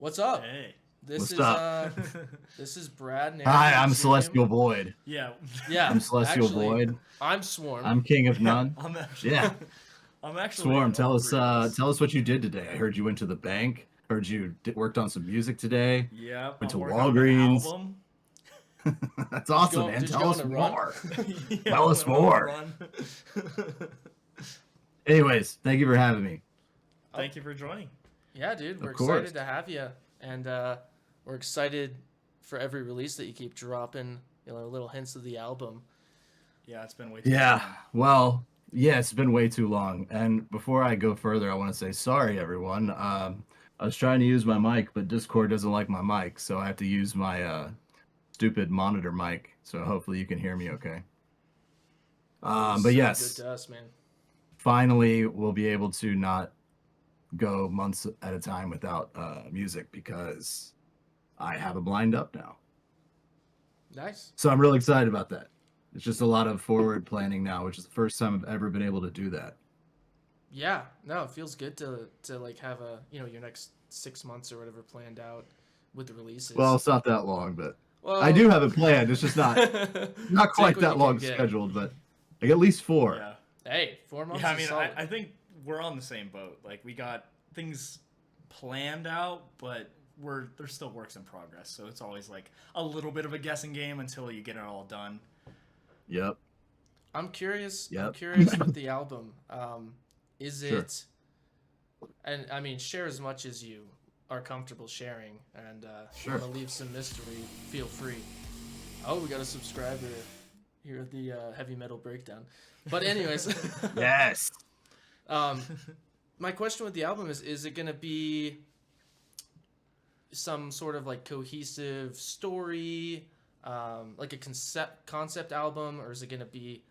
What's up? Hey. This What's is up? this is Brad and Eric Hi, from I'm Exuvium. Celestial Void. Yeah. Yeah, I'm Celestial actually, Void. I'm Swarm. I'm King of Yeah, None. I'm actually. Yeah. I'm actually. Swarm, all three of us. tell us what you did today. I heard you went to the bank. Heard you worked on some music today. Yep. Went I'm to working on an Walgreens. album. That's awesome, man. Did you Tell go us on a run? more. Yeah, Tell us I went on a more. run. Anyways, thank you for having me. Thank you for joining. Yeah, dude, we're Of course. excited to have you, and we're excited for every release that you keep dropping. Little hints of the album. Yeah, it's been way too Yeah. long. Well, yeah, it's been way too long. And before I go further, I want to say sorry, everyone. I was trying to use my mic, but Discord doesn't like my mic, so I have to use my stupid monitor mic. So hopefully you can hear me okay. But Sound yes, good to us, man. finally we'll be able to not go months at a time without music because I have it lined up now. Nice. So I'm really excited about that. It's just a lot of forward planning now, which is the first time I've ever been able to do that. Yeah, no, it feels good to like have your next 6 months or whatever planned out with the releases. Well, it's not that long, but Well, I do have it planned. It's just not quite what that you long can get. scheduled, but like at least 4. Yeah. Hey, 4 months. Yeah, I is mean, solid. I think we're on the same boat. Like, we got things planned out, but there's still works in progress. So it's always like a little bit of a guessing game until you get it all done. Yep. I'm curious. I'm Yep. curious with the album. Is Sure. it? And I mean, share as much as you are comfortable sharing. And if you Sure. want to leave some mystery, feel free. Oh, we got a subscriber here at the heavy metal breakdown. But anyways, Yes. my question with the album is it gonna be some sort of like cohesive story, like a concept album, or is it gonna be,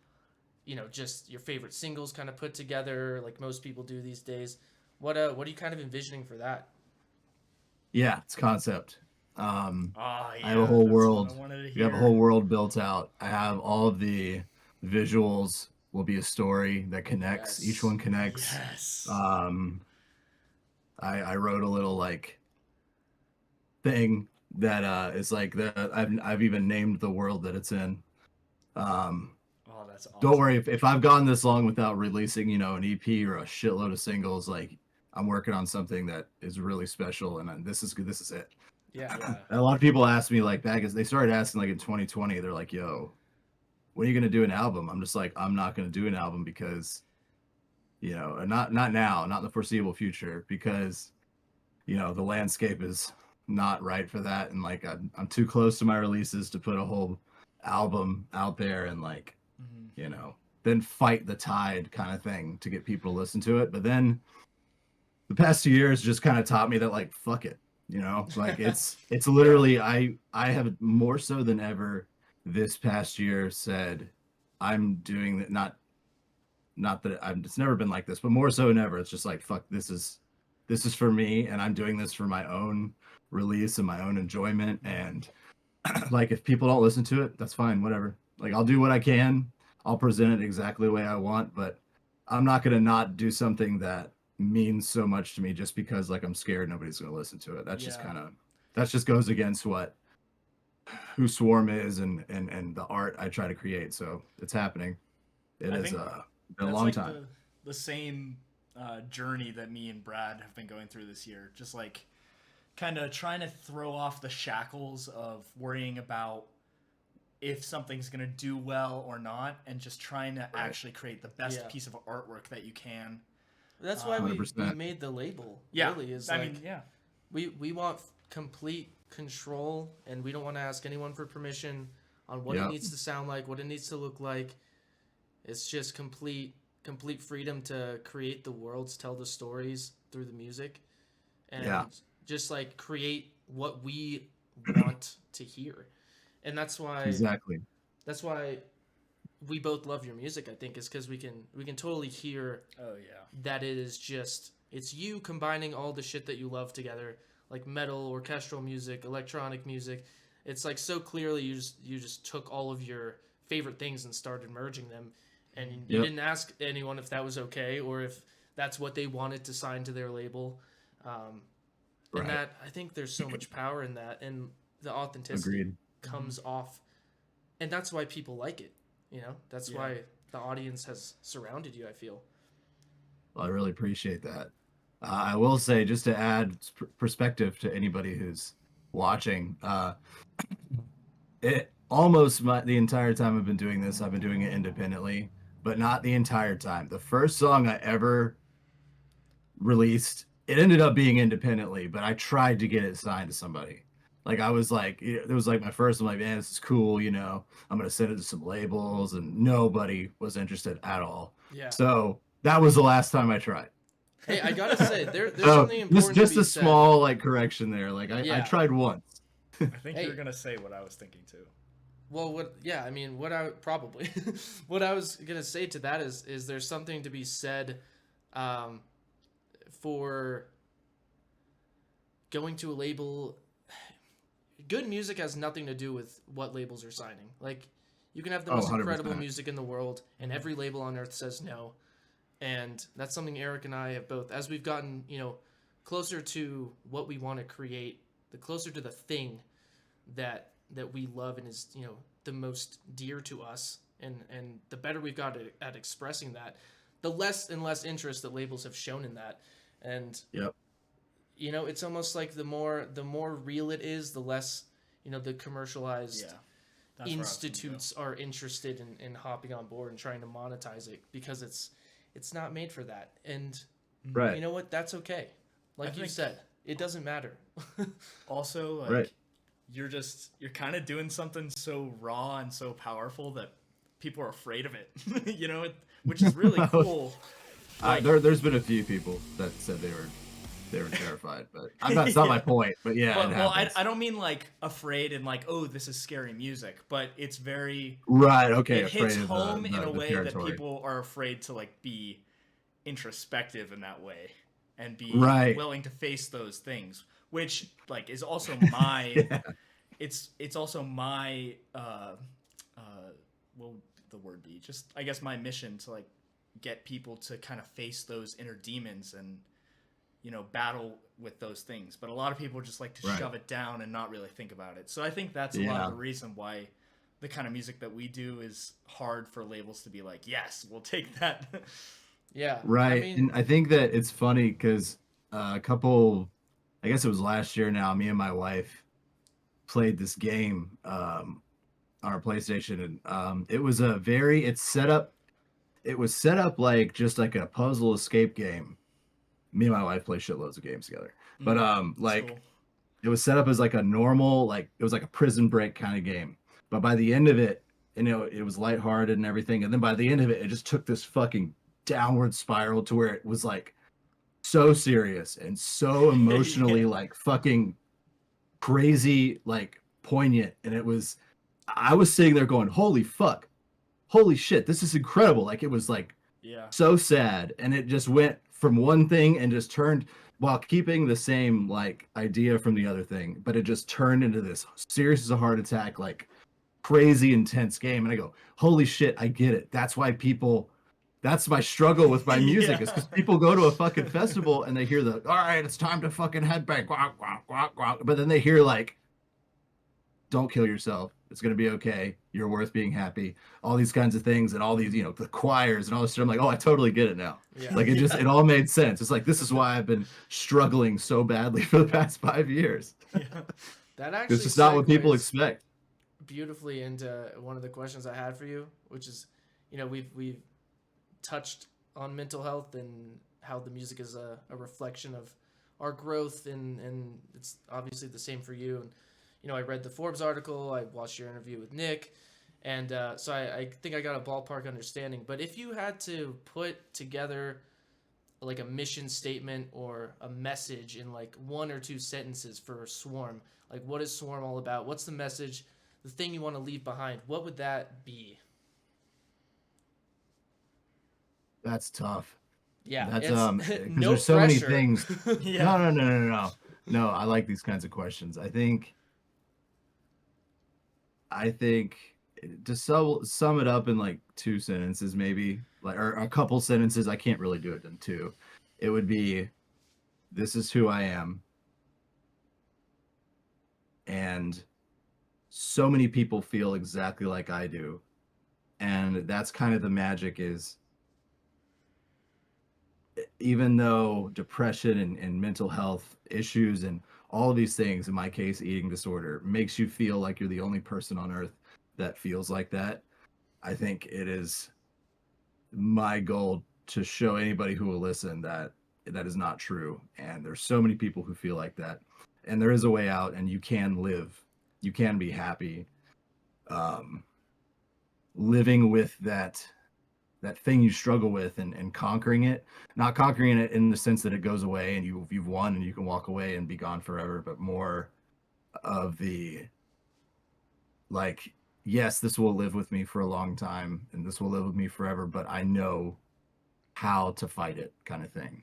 just your favorite singles kind of put together like most people do these days? What are you kind of envisioning for that? Yeah, it's concept. Yeah, I have a whole that's world. what I wanted to We have a hear. whole world built out. I have all of the visuals will be a story that connects. Yes. Each one connects. Yes. I wrote a little like thing that is like I've even named the world that it's in. Oh, that's awesome. Don't worry if I've gone this long without releasing, an EP or a shitload of singles. Like I'm working on something that is really special, and this is it. Yeah. Yeah. And a lot of people ask me like back as they started asking like in 2020, they're like, "Yo, when are you gonna do an album?" I'm just like, I'm not gonna do an album because, not now, not in the foreseeable future, because, the landscape is not right for that, and like I'm too close to my releases to put a whole album out there and like, Mhm. then fight the tide kind of thing to get people to listen to it. But then the past 2 years just kind of taught me that like fuck it, like it's literally I have more so than ever this past year said I'm doing that, not that it's never been like this, but more so than ever it's just like fuck, this is for me, and I'm doing this for my own release and my own enjoyment. And like if people don't listen to it, that's fine, whatever. Like I'll do what I can, I'll present it exactly the way I want, but I'm not going to not do something that means so much to me just because like I'm scared nobody's going to listen to it. That's just Yeah. that just goes against who Swarm is and the art I try to create. So it's happening. It I has think been a That's long like time. the same journey that me and Brad have been going through this year. Just like kind of trying to throw off the shackles of worrying about if something's going to do well or not, and just trying to actually create the best Yeah. piece of artwork that you can. That's why we 100%. made the label. Yeah. Really is I like mean, yeah. we want complete control, and we don't want to ask anyone for permission on what it Yeah. needs to sound like, what it needs to look like. It's just complete freedom to create the worlds, tell the stories through the music, and Yeah. just like create what we want to hear. And that's why Exactly. we both love your music, I think, is because we can totally hear Oh yeah. that it is just, it's you combining all the shit that you love together, like metal, orchestral music, electronic music. It's like so clearly you just took all of your favorite things and started merging them, and you Yep. didn't ask anyone if that was okay or if that's what they wanted to sign to their label. And Right. that, I think there's so much power in that, and the authenticity Agreed. comes off, and that's why people like it. That's Yeah. why the audience has surrounded you, I feel. Well, I really appreciate that. I will say, just to add perspective to anybody who's watching, it almost the entire time I've been doing this, I've been doing it independently, but not the entire time. The first song I ever released, it ended up being independently, but I tried to get it signed to somebody. Like I was like, it was like my first. I'm like, man, this is cool. I'm gonna send it to some labels, and nobody was interested at all. Yeah. So that was the last time I tried. Hey, I gotta say, there's something important just to be a said. small like correction there. Like I Yeah. tried once. I think Hey. you're gonna say what I was thinking too. Well, what I probably what I was gonna say to that is there's something to be said, for going to a label. Good music has nothing to do with what labels are signing. Like, you can have the most 100%. incredible music in the world, and every label on earth says no. And that's something Eric and I have both, as we've gotten, closer to what we want to create, the closer to the thing that we love and is, the most dear to us, and the better we've got at expressing that, the less and less interest that labels have shown in that. And Yep. It's almost like the more real it is, the less, the commercialized Yeah. That's where I was gonna institutes are interested in hopping on board and trying to monetize it, because it's not made for that. And Right. you know what? That's okay. Like you think- said, it doesn't matter. go. Also, like Right. you're kind of doing something so raw and so powerful that people are afraid of it. Which is really cool. Like, There's been a few people that said they were terrified, but that's not my point. But yeah, well, it well happens. I don't mean like afraid and like, oh, this is scary music, but it's very Right. Okay. it hits afraid of home the in a way that territory. people are afraid to like be introspective in that way and be Right. willing to face those things, which like is also my Yeah. it's also my what would the word be, just I guess my mission to like get people to kind of face those inner demons and battle with those things. But a lot of people just like to Right. shove it down and not really think about it. So I think that's a lot of the reason why the kind of music that we do is hard for labels to be like, yes, we'll take that. Yeah. Right. I mean, And I think that it's funny because I guess it was last year now, me and my wife played this game on our PlayStation. And it was it was set up like just like a puzzle escape game. Me and my wife play shitloads of games together. But That's cool. it was set up as like a normal, like it was like a prison break kind of game. But by the end of it, it was lighthearted and everything. And then by the end of it, it just took this fucking downward spiral to where it was like so serious and so emotionally Yeah. like fucking crazy, like poignant. And I was sitting there going, holy fuck, holy shit, this is incredible. Like it was like Yeah. so sad, and it just went from one thing and just turned, while keeping the same like idea from the other thing, but it just turned into this serious as a heart attack, like crazy intense game. And I go, holy shit, I get it. That's my struggle with my music, is because people go to a fucking festival and they hear all right, it's time to fucking headbang, guac, guac, guac, guac. But then they hear like, don't kill yourself, it's going to be okay, you're worth being happy, all these kinds of things, and all these, the choirs and all this shit. I'm like, oh, I totally get it now. yeah. Like it all made sense. It's like, this is why I've been struggling so badly for the past 5 years. That actually It's just not what people segues expect. beautifully into one of the questions I had for you, which is, we've touched on mental health and how the music is a reflection of our growth, and it's obviously the same for you. And I read the Forbes article, I watched your interview with Nick, and so I think I got a ballpark understanding. But if you had to put together like a mission statement or a message in like 1 or 2 sentences for Swarm, like what is Swarm all about? What's the message, the thing you want to leave behind? What would that be? That's tough. Yeah, That's it's- because no there's so many pressure. things. Yeah. No, I like these kinds of questions. I think to sum it up in like 2 sentences, maybe, like, or a couple sentences, I can't really do it in 2. It would be, this is who I am. and so many people feel exactly like I do. And that's kind of the magic is, even though depression and mental health issues and all of these things, in my case, eating disorder, makes you feel like you're the only person on earth that feels like that, I think it is my goal to show anybody who will listen that that is not true. And there's so many people who feel like that. And there is a way out, and you can live, you can be happy, um, living with that thing you struggle with, and conquering it, not conquering it in the sense that it goes away and you've won and you can walk away and be gone forever, but more of the, like, yes, this will live with me for a long time and this will live with me forever, but I know how to fight it, kind of thing.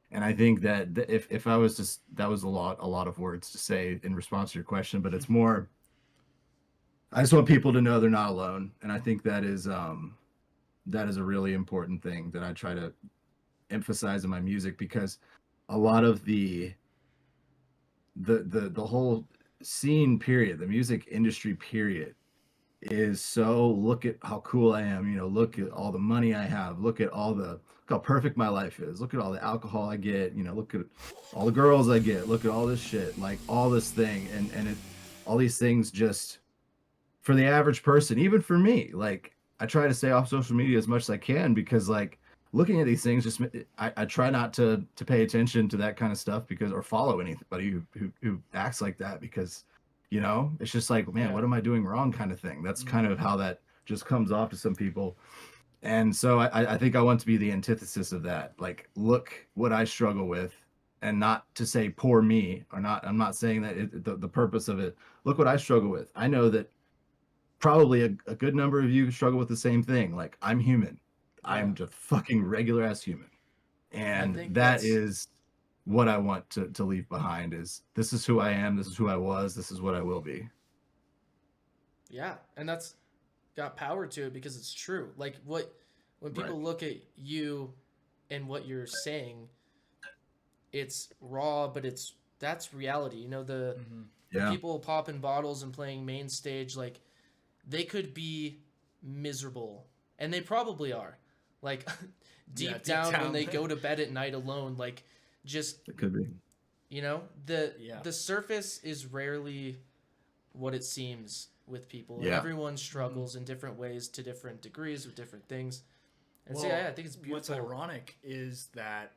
And I think that if I was just, that was a lot of words to say in response to your question, but it's more, I just want people to know they're not alone. And I think that is a really important thing that I try to emphasize in my music, because a lot of the whole scene period, the music industry period, is so, look at how cool I am, look at all the money I have, look at look how perfect my life is, look at all the alcohol I get, look at all the girls I get, look at all this shit, like all this thing, and all these things, just for the average person, even for me, like, I try to stay off social media as much as I can, because, like, looking at these things, just I try not to pay attention to that kind of stuff, because, or follow anybody who acts like that, because it's just like, man, what am I doing wrong, kind of thing. That's kind of how that just comes off to some people. And so I think I want to be the antithesis of that. Like, look what I struggle with, and not to say poor me, or not, I'm not saying that the purpose of it. Look what I struggle with. I know that probably a good number of you struggle with the same thing. Like, I'm human. I'm just fucking regular ass human. And that is what I want to leave behind, is this is who I am, this is who I was, this is what I will be. Yeah, and that's got power to it, because it's true. Like, when people look at you and what you're saying, it's raw, but that's reality. The people popping bottles and playing main stage, like, they could be miserable, and they probably are. Like, deep down, when they go to bed at night alone, like, just, it could be. The surface is rarely what it seems with people. And everyone struggles in different ways, to different degrees, with different things. And so, I think it's beautiful. What's ironic is that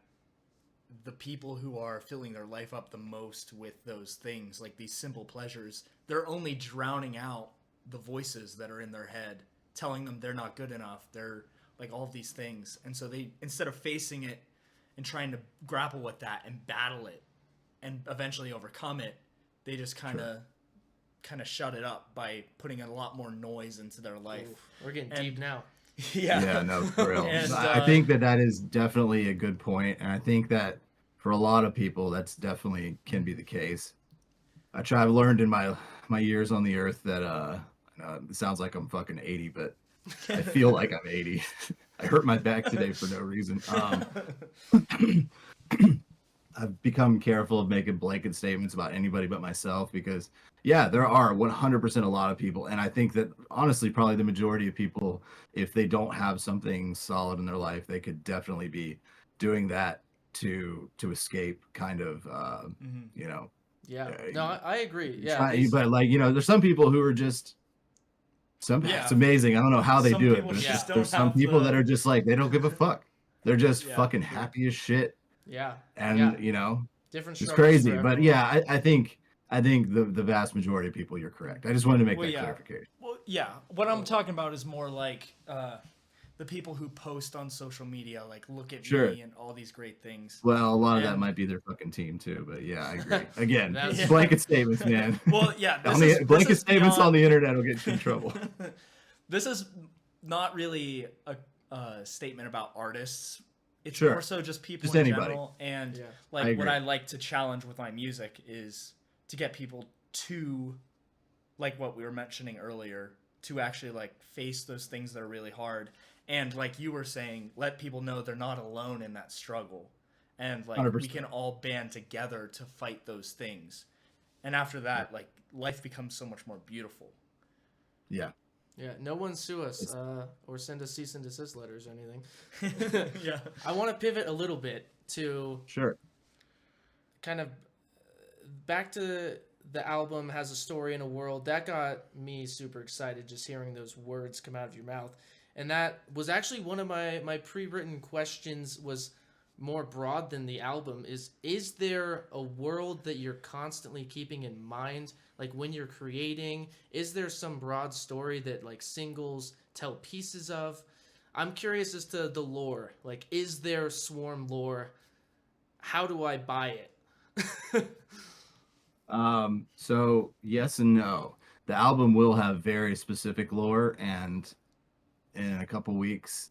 the people who are filling their life up the most with those things, like these simple pleasures, they're only drowning out the voices that are in their head telling them they're not good enough. They're like all of these things. And so they, instead of facing it and trying to grapple with that and battle it and eventually overcome it, they just kind of shut it up by putting a lot more noise into their life. Ooh, we're getting deep now. Yeah, no, for real. And, I think that is definitely a good point, and I think that for a lot of people, that's definitely can be the case. I've learned in my years on the earth that it sounds like I'm fucking 80, but I feel like I'm 80. I hurt my back today for no reason. I've become careful of making blanket statements about anybody but myself, because there are 100% a lot of people, and I think that honestly probably the majority of people, if they don't have something solid in their life, they could definitely be doing that to escape, kind of No, I agree. But like, there's some people who are just it's amazing. I don't know how they do it, but there's some people that are just like, they don't give a fuck. They're just fucking happy as shit. Yeah. And different. It's crazy, but I think the vast majority of people, you're correct. I just wanted to make that clarification. Well, what I'm talking about is more like the people who post on social media, like, look at me and all these great things. Well, a lot of that might be their fucking team too, but I agree. Again, blanket statements, man. Well, blanket statements on the internet will get you in trouble. This is not really a statement about artists. It's more so just people in general. And like, what I like to challenge with my music is to get people to, like what we were mentioning earlier, to actually like face those things that are really hard. And like you were saying, let people know they're not alone in that struggle. And like 100%. We can all band together to fight those things. And after that, like, life becomes so much more beautiful. Yeah. Yeah, no one sue us or send us cease and desist letters or anything. Yeah. I want to pivot a little bit to Sure. kind of back to the album has a story and a world. That got me super excited just hearing those words come out of your mouth. And that was actually one of my pre-written questions, was more broad than the album. Is there a world that you're constantly keeping in mind, like when you're creating? Is there some broad story that like singles tell pieces of? I'm curious as to the lore. Like, is there Swarm lore? How do I buy it? So yes and no. The album will have very specific lore, and in a couple weeks,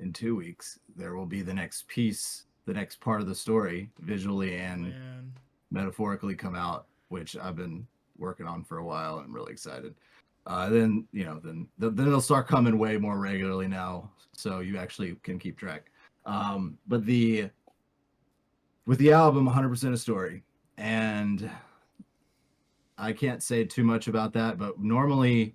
in 2 weeks, there will be the next piece, the next part of the story, visually and Man. metaphorically come out, which I've been working on for a while. I'm really excited. Then they'll start coming way more regularly now, so you actually can keep track. But with the album, 100% a story, and I can't say too much about that. But normally,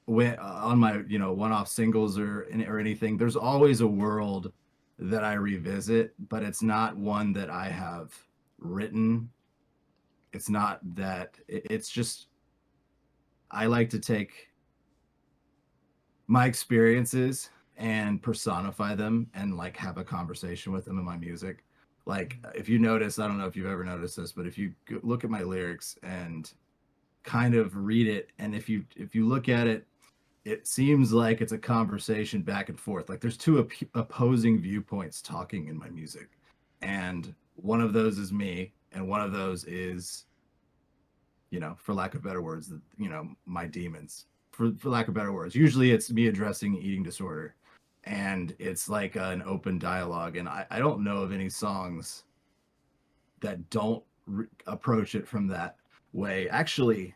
when on my one-off singles or anything, there's always a world that I revisit, but it's not one that I have written. It's not that it's just I like to take my experiences and personify them and like have a conversation with them in my music. Like, if you notice, I don't know if you've ever noticed this, but if you look at my lyrics and kind of read it, and if you look at it, it seems like it's a conversation back and forth. Like there's two opposing viewpoints talking in my music, and one of those is me, and one of those is, for lack of better words, my demons. For lack of better words, usually it's me addressing eating disorder, and it's like an open dialogue. And I don't know of any songs that don't approach it from that way. Actually,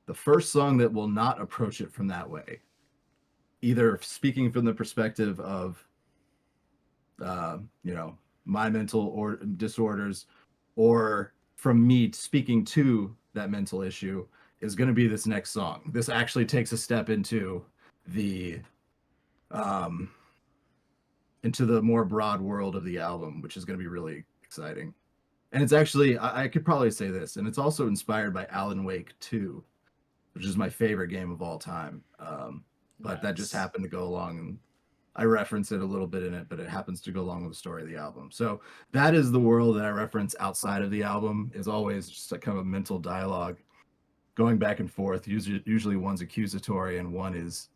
the first song that will not approach it from that way, either speaking from the perspective of my mental or disorders, or from me speaking to that mental issue, is going to be this next song. This actually takes a step into the more broad world of the album, which is going to be really exciting. And it's actually, I could probably say this, and it's also inspired by Alan Wake 2, which is my favorite game of all time. But that just happened to go along, and I reference it a little bit in it, but it happens to go along with the story of the album. So that is the world that I reference outside of the album, is always just a kind of a mental dialogue going back and forth. Usually one's accusatory and one is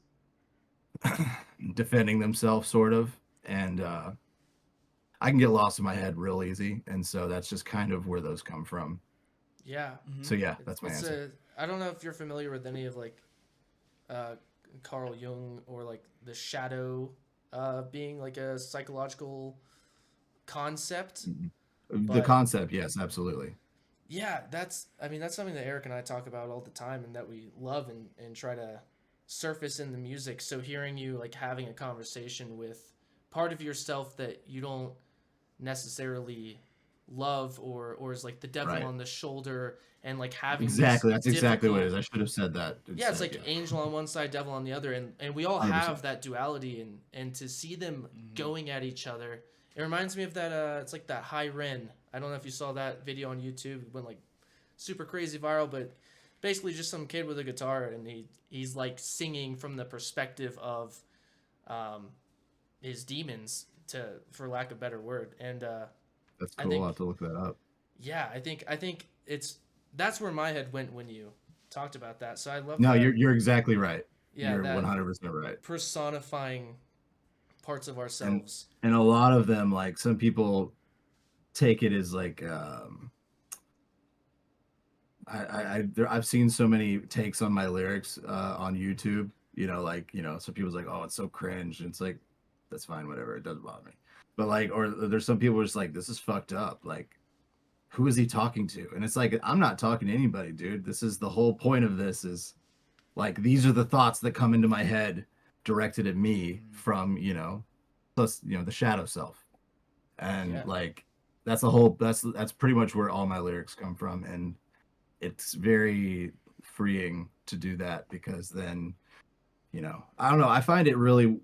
defending themselves, sort of. And I can get lost in my head real easy. And so that's just kind of where those come from. Yeah. So yeah, that's my answer. I don't know if you're familiar with any of like Carl Jung or like the shadow being like a psychological concept. The concept, yes, absolutely. Yeah, that's something that Eric and I talk about all the time, and that we love and try to surface in the music. So hearing you like having a conversation with part of yourself that you don't necessarily love, or is like the devil on the shoulder, and like having that's exactly what it is. I should have said that. It's like angel on one side, devil on the other, and we all 100%. Have that duality, and to see them going at each other, it reminds me of that it's like that High Ren. I don't know if you saw that video on YouTube. It went like super crazy viral, but basically just some kid with a guitar, and he's like singing from the perspective of his demons, for lack of a better word. And that's cool. I'll have to look that up. Yeah, I think that's where my head went when you talked about that. So I love. No, you're exactly right. Yeah, you're 100% right. Personifying parts of ourselves, and a lot of them, like some people take it as like I've seen so many takes on my lyrics on YouTube. Some people's like, oh, it's so cringe. And it's like, that's fine, whatever. It doesn't bother me. But like, or there's some people just like, this is fucked up. Like, who is he talking to? And it's like, I'm not talking to anybody, dude. This is the whole point of this, is like, these are the thoughts that come into my head directed at me from, plus, the shadow self. And like, that's pretty much where all my lyrics come from, and it's very freeing to do that because then, I don't know, I find it really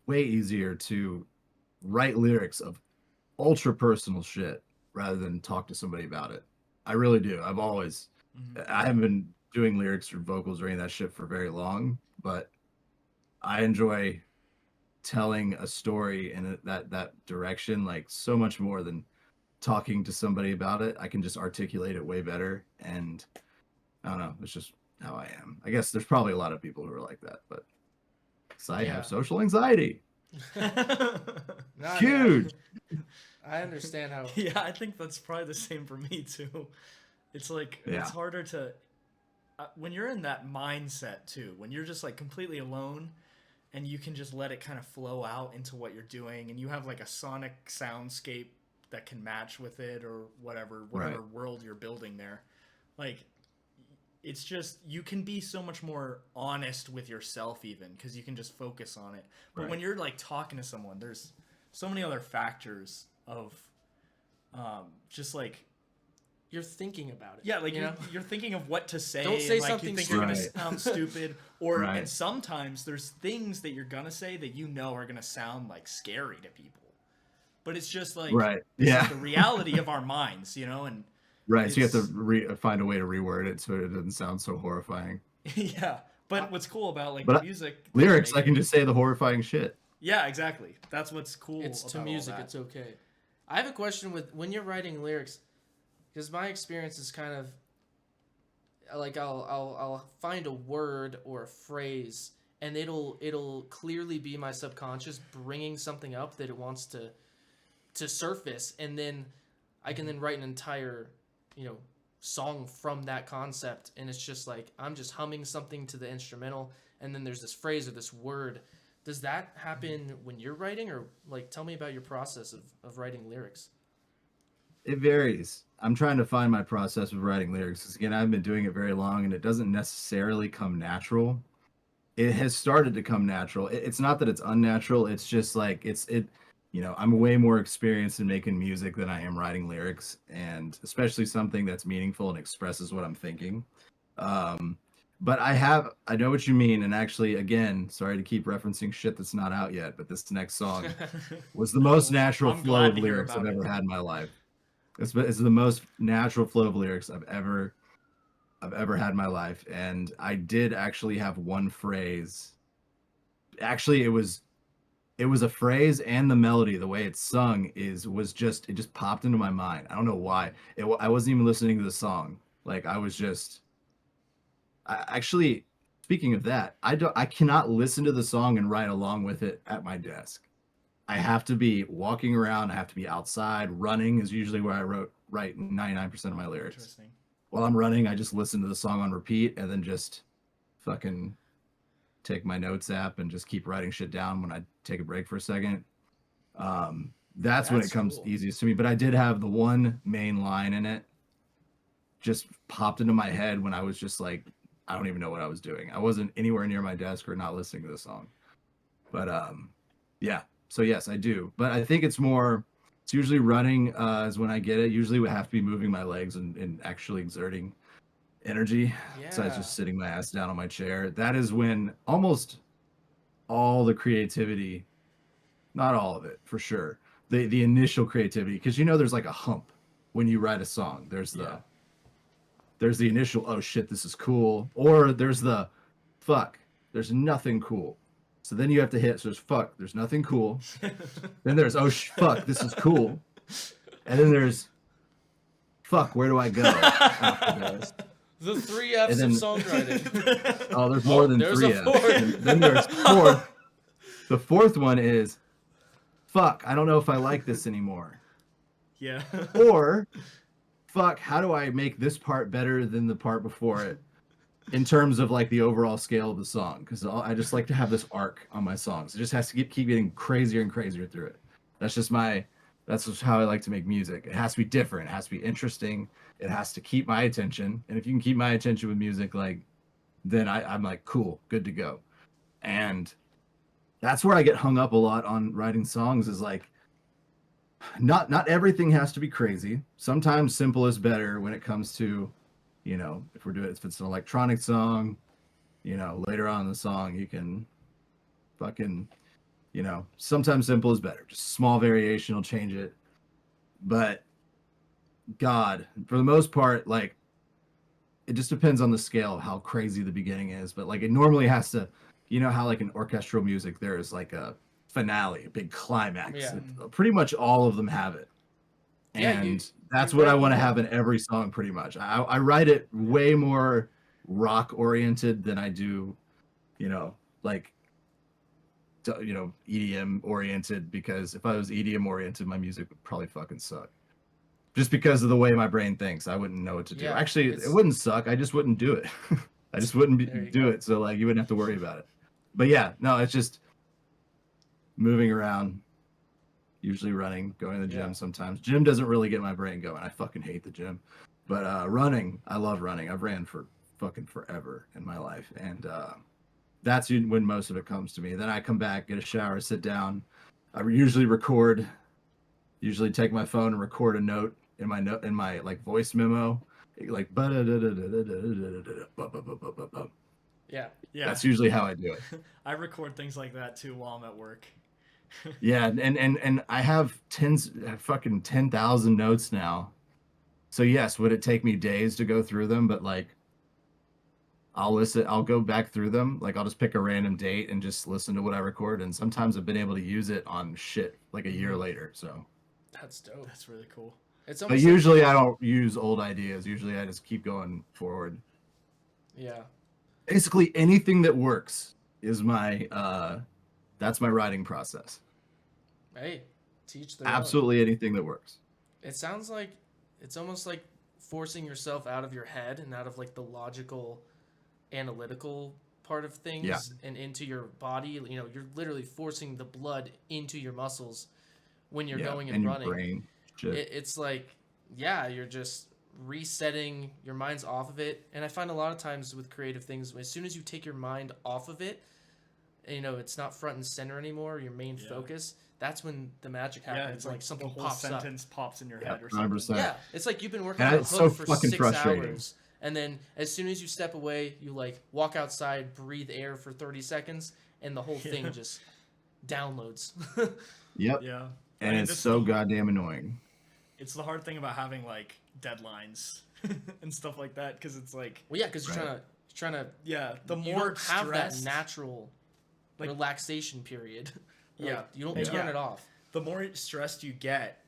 way easier to write lyrics of ultra personal shit rather than talk to somebody about it. I really do. I haven't been doing lyrics or vocals or any of that shit for very long, but I enjoy telling a story in that direction like so much more than talking to somebody about it. I can just articulate it way better, and I don't know, it's just how I am. I guess there's probably a lot of people who are like that, but I have social anxiety. No, Huge. I understand how. Yeah, I think that's probably the same for me too. It's like it's harder to when you're in that mindset too, when you're just like completely alone and you can just let it kind of flow out into what you're doing, and you have like a sonic soundscape that can match with it or whatever world you're building there. Like, it's just, you can be so much more honest with yourself even because you can just focus on it. But when you're like talking to someone, there's so many other factors of just like, you're thinking about it. Yeah, like you're thinking of what to say. Don't say like, something you think stupid. You're gonna sound stupid, or and sometimes there's things that you're gonna say that are gonna sound like scary to people, but it's just like it's the reality of our minds, and so you have to find a way to reword it so it doesn't sound so horrifying. Yeah, but what's cool about like music lyrics, I can just say the horrifying shit. Yeah, exactly. That's what's cool. It's to music. It's okay. I have a question with when you're writing lyrics. Because my experience is kind of like I'll find a word or a phrase, and it'll clearly be my subconscious bringing something up that it wants to surface, and then I can then write an entire song from that concept, and it's just like I'm just humming something to the instrumental, and then there's this phrase or this word. Does that happen when you're writing, or like tell me about your process of writing lyrics? It varies. I'm trying to find my process of writing lyrics. Because again, I've been doing it very long, and it doesn't necessarily come natural. It has started to come natural. It's not that it's unnatural. It's just like I'm way more experienced in making music than I am writing lyrics, and especially something that's meaningful and expresses what I'm thinking. But I know what you mean. And actually, again, sorry to keep referencing shit that's not out yet, but this next song was the most natural flow of lyrics I've ever had in my life. It's the most natural flow of lyrics I've ever had in my life. And I did actually have one phrase. Actually, it was a phrase, and the melody, the way it's sung it just popped into my mind. I don't know why. I wasn't even listening to the song. Like actually, speaking of that, I cannot listen to the song and write along with it at my desk. I have to be walking around. I have to be outside. Running is usually where I write 99% of my lyrics. Interesting. While I'm running, I just listen to the song on repeat and then just fucking take my notes app and just keep writing shit down when I take a break for a second. That's when it comes easiest to me. But I did have the one main line in it just popped into my head when I was just like, I don't even know what I was doing. I wasn't anywhere near my desk or not listening to the song. But yeah. So yes, I do. But I think it's usually running is when I get it. Usually we have to be moving my legs and actually exerting energy. Yeah. Besides just sitting my ass down on my chair. That is when almost all the creativity, not all of it for sure, the initial creativity, because there's like a hump when you write a song. There's the initial, oh shit, this is cool, or there's the fuck, there's nothing cool. So then you have to hit, so there's fuck, there's nothing cool. Then there's, oh fuck, this is cool. And then there's fuck, where do I go? The 3 F's of songwriting. Oh, there's more than 3 F's. Then there's 4. The 4th one is fuck, I don't know if I like this anymore. Yeah. Or fuck, how do I make this part better than the part before it? In terms of like the overall scale of the song, because I just like to have this arc on my songs. It just has to keep getting crazier and crazier through it. That's just how I like to make music. It has to be different. It has to be interesting. It has to keep my attention. And if you can keep my attention with music, then I'm like, cool, good to go. And that's where I get hung up a lot on writing songs, is like, not everything has to be crazy. Sometimes simple is better when it comes to, if it's an electronic song, later on in the song you can fucking, sometimes simple is better. Just small variation will change it. But God, for the most part, like, it just depends on the scale of how crazy the beginning is. But like, it normally has to, how like in orchestral music there is like a finale, a big climax. Yeah. Pretty much all of them have it. Yeah, And that's what I want to have in every song, pretty much. I write it way more rock oriented than I do, like, EDM oriented, because if I was EDM oriented, my music would probably fucking suck. Just because of the way my brain thinks, I wouldn't know what to do. Yeah, Actually, it wouldn't suck. I just wouldn't do it. I just wouldn't do go. it. So like, you wouldn't have to worry about it. But yeah, no, it's just moving around, usually running, going to the gym sometimes. Gym doesn't really get my brain going. I fucking hate the gym. But running, I love running. I've ran for fucking forever in my life. And that's when most of it comes to me. Then I come back, get a shower, sit down. I usually take my phone and record a note in my like voice memo, like yeah. That's usually how I do it. I record things like that too while I'm at work. Yeah, and I have fucking 10,000 notes now. So yes, would it take me days to go through them? But like, I'll go back through them. Like, I'll just pick a random date and just listen to what I record. And sometimes I've been able to use it on shit like a year later. So That's dope. That's really cool. It's but usually I don't use old ideas. Usually I just keep going forward. Yeah. Basically anything that works is my that's my writing process. Hey, teach their own. Absolutely anything that works. It sounds like it's almost like forcing yourself out of your head and out of like the logical, analytical part of things and into your body. You're literally forcing the blood into your muscles when you're going and running. Your brain. It's like, you're just resetting your mind's off of it. And I find a lot of times with creative things, as soon as you take your mind off of it, it's not front and center anymore, your main focus, that's when the magic happens. Yeah, it's like something the whole pops sentence pops in your head or something. 100%. Yeah, it's like you've been working And on a it's hook so for fucking 6 frustrating. hours, and then as soon as you step away, you like walk outside, breathe air for 30 seconds, and the whole thing just downloads. Yep. Yeah. And it's so goddamn annoying. It's the hard thing about having like deadlines and stuff like that, because it's like, Well, yeah, because you're trying to. yeah, the You more don't have stressed, that natural like, relaxation period. Yeah. Like, you don't turn it off. the more stressed you get,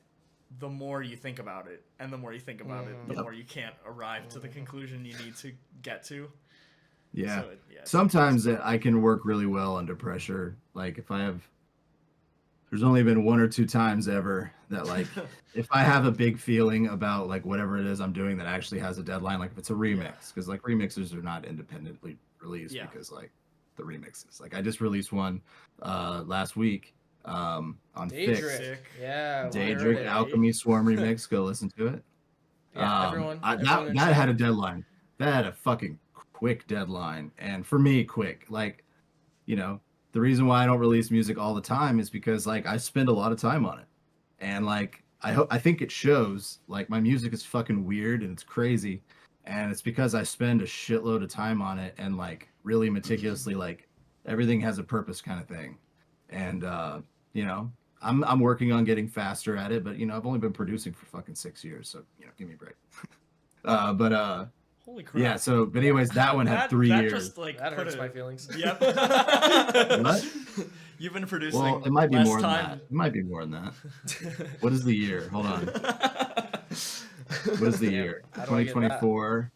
the more you think about it, and the more you think about it, the more you can't arrive to the conclusion you need to get to. Yeah. So Sometimes I can work really well under pressure. Like, there's only been 1 or 2 times ever that, like, if I have a big feeling about like whatever it is I'm doing that actually has a deadline, like if it's a remix, because like remixes are not independently released because like the remixes. Like, I just released one last week on Fix. Daedric. Yeah. Daedric Alchemy Swarm remix. Go listen to it. Yeah, everyone That had a deadline. That had a fucking quick deadline, and for me, quick. Like, the reason why I don't release music all the time is because like I spend a lot of time on it, and like I think it shows. Like, my music is fucking weird and it's crazy, and it's because I spend a shitload of time on it and like really meticulously, like everything has a purpose kind of thing, and I'm working on getting faster at it, but I've only been producing for fucking 6 years, so give me a break. holy crap. Yeah, so but anyways, that one had 3 years. Just, like, That hurts my feelings. Yep. What? You've been producing. Well, it might be less more than time. that. It might be more than that. What is the year? Hold on. What is the year? How do I get that? 2024.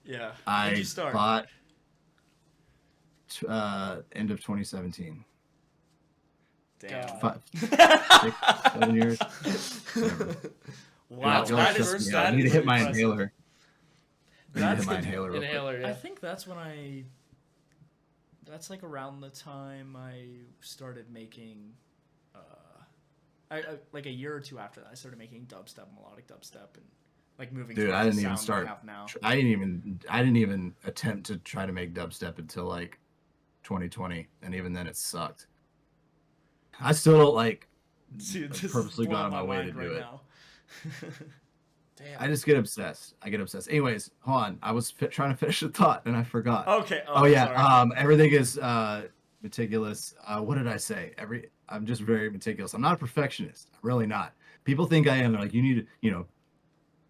Yeah. I When'd you start? bought end of 2017. Damn. God. 5, 6, 7 years. Whatever. Wow. Y'all That trust is, me. that I need to is hit my impressive. inhaler. I need to hit my That's- inhaler real quick. Inhaler, yeah. I think that's when that's like around the time I started making, I like a year or two after that, I started making dubstep, melodic dubstep, and like moving. Dude, towards I the didn't even sound start. I have now. I didn't even attempt to try to make dubstep until like 2020, and even then it sucked. I still don't like Dude, this is purposely gone blowing out my my way to mind do right it. now. Damn. I just get obsessed. I get obsessed. Anyways, hold on. I was trying to finish the thought and I forgot. Okay. Oh yeah. Sorry. Everything is meticulous. What did I say? I'm just very meticulous. I'm not a perfectionist. I'm really not. People think I am. They're like, you need to,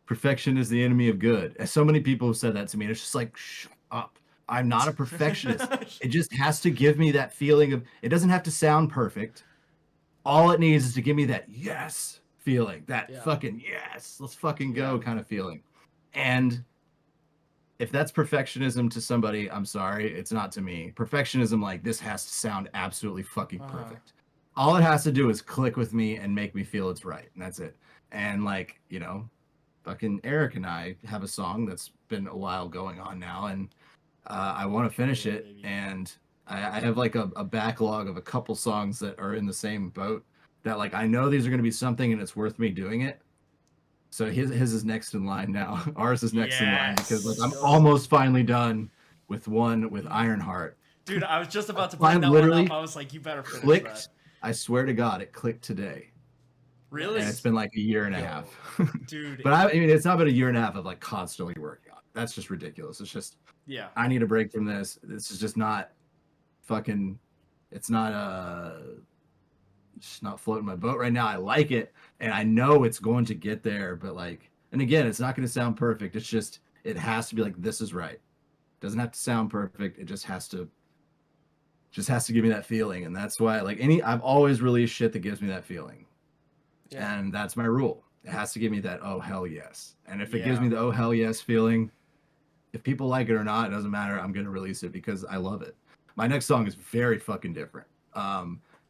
perfection is the enemy of good. And so many people have said that to me. And it's just like, shut up. I'm not a perfectionist. It just has to give me that feeling of, it doesn't have to sound perfect. All it needs is to give me that yes feeling, that fucking yes, let's fucking go kind of feeling. And if that's perfectionism to somebody, I'm sorry, it's not to me. Perfectionism, like, this has to sound absolutely fucking perfect. All it has to do is click with me and make me feel it's right. And that's it. And like, fucking Eric and I have a song that's been a while going on now, and I want to finish it. Baby. And I have like a backlog of a couple songs that are in the same boat that, like, I know these are going to be something and it's worth me doing it. So his is next in line now. Ours is next in line because, like, I'm almost finally done with one with Ironheart. Dude, I was just about to bring that one up. I was like, you better finish that. I swear to God, it clicked today. Really? And it's been like a year and a half. Dude. But I mean, it's not been a year and a half of like constantly working on it. That's just ridiculous. It's just, I need a break from this. This is just not fucking, it's just not floating my boat right now. I like it and I know it's going to get there, but like, and again, it's not going to sound perfect. It's just, it has to be like, this is right. It doesn't have to sound perfect. It just has to give me that feeling. And that's why, like, I've always released shit that gives me that feeling. Yeah. And that's my rule. It has to give me that, oh, hell yes. And if it gives me the, oh, hell yes feeling, if people like it or not, it doesn't matter. I'm going to release it because I love it. My next song is very fucking different.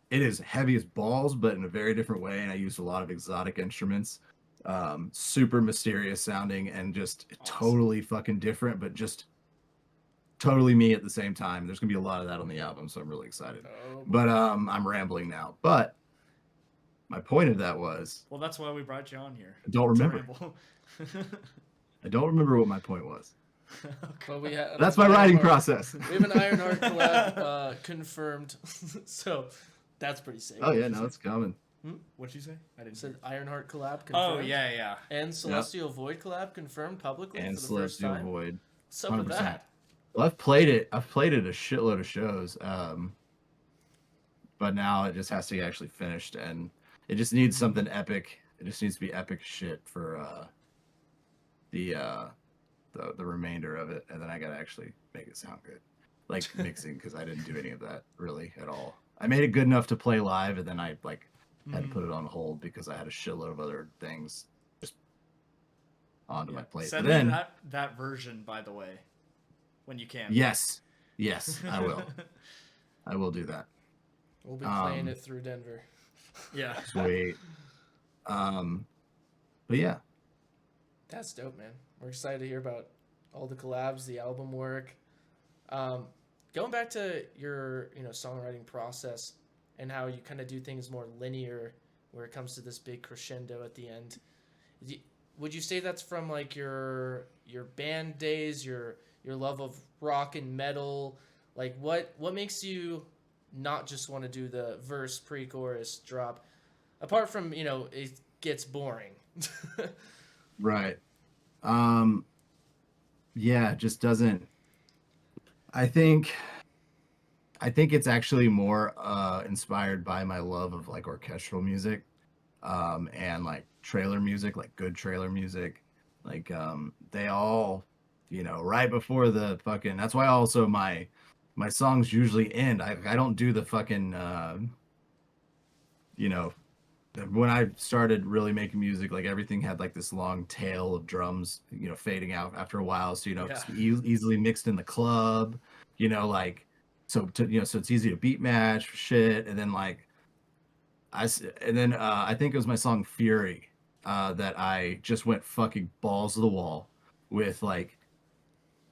It is heavy as balls, but in a very different way. And I used a lot of exotic instruments, super mysterious sounding and just totally fucking different, but just totally me at the same time. There's going to be a lot of that on the album. So I'm really excited, but I'm rambling now, but my point of that was, well, that's why we brought you on here. I don't remember. I don't remember what my point was. Well, that's my writing process. We have an Ironheart collab confirmed, so that's pretty sick. Oh yeah, no, it's coming. What'd you say? I didn't. Said Ironheart collab confirmed. Oh yeah. And Celestial Void collab confirmed publicly and for the first time. Celestial Void. What's up with that? Well, I've played it a shitload of shows, but now it just has to get actually finished, and it just needs something epic. It just needs to be epic shit for the remainder of it, and then I gotta actually make it sound good, like mixing, because I didn't do any of that really at all. I made it good enough to play live, and then I had to put it on hold because I had a shitload of other things just onto my plate. Send me that version, by the way, when you can. Yes, I will. I will do that. We'll be playing it through Denver. Yeah. Sweet. But yeah. That's dope, man. We're excited to hear about all the collabs, the album work. Going back to your, songwriting process and how you kind of do things more linear where it comes to this big crescendo at the end. Would you say that's from like your band days, your love of rock and metal? Like what makes you not just want to do the verse, pre-chorus, drop, apart from, it gets boring? Right. Yeah, it just doesn't. I think it's actually more inspired by my love of like orchestral music, and like trailer music, like good trailer music. Like they all, right before the fucking, that's why also my songs usually end. I don't do the fucking when I started really making music, like everything had like this long tail of drums, fading out after a while. So, it's easily mixed in the club, so it's easy to beat match shit. And then I think it was my song Fury that I just went fucking balls to the wall with like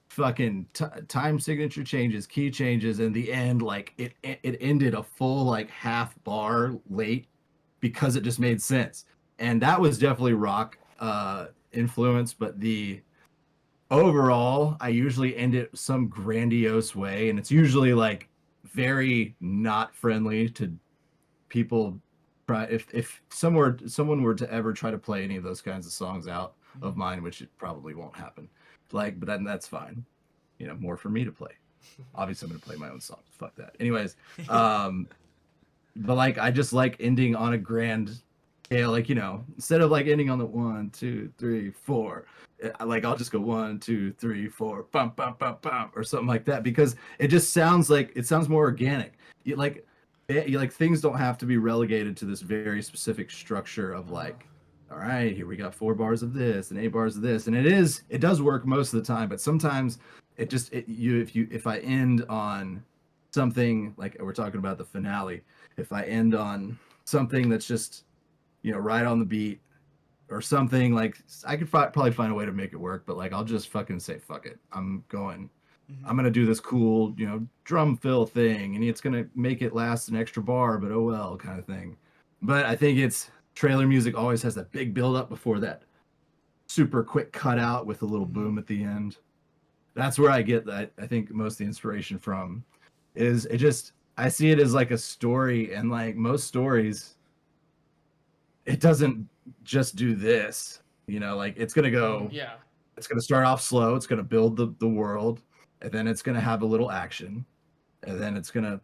fucking time signature changes, key changes. In the end, like it ended a full like half bar late, because it just made sense. And that was definitely rock influence, but the overall, I usually end it some grandiose way, and it's usually like very not friendly to people if someone were to ever try to play any of those kinds of songs out of Mhm. mine, which it probably won't happen, like, but then that's fine. You know, more for me to play. Obviously, I'm gonna play my own songs. Fuck that. Anyways, um, but like I just like ending on a grand scale, like, you know, instead of like ending on the 1, 2, 3, 4, like I'll just go 1, 2, 3, 4, bum bum bum bum or something like that, because it just sounds like it sounds more organic. You like things don't have to be relegated to this very specific structure of like, all right, here we got 4 bars of this and 8 bars of this, and it does work most of the time, but sometimes it just if I end on something like we're talking about the finale, if I end on something that's just, you know, right on the beat or something, like I could probably find a way to make it work, but like I'll just fucking say fuck it. I'm Mhm. gonna do this cool, you know, drum fill thing, and it's gonna make it last an extra bar, but oh well, kind of thing. But I think it's trailer music always has that big build up before that super quick cutout with a little Mhm. boom at the end. That's where I get that. I think most of the inspiration from is it just I see it as like a story, and like most stories, it doesn't just do this. You know, like Yeah. it's gonna start off slow, it's gonna build the world, and then it's gonna have a little action, and then it's gonna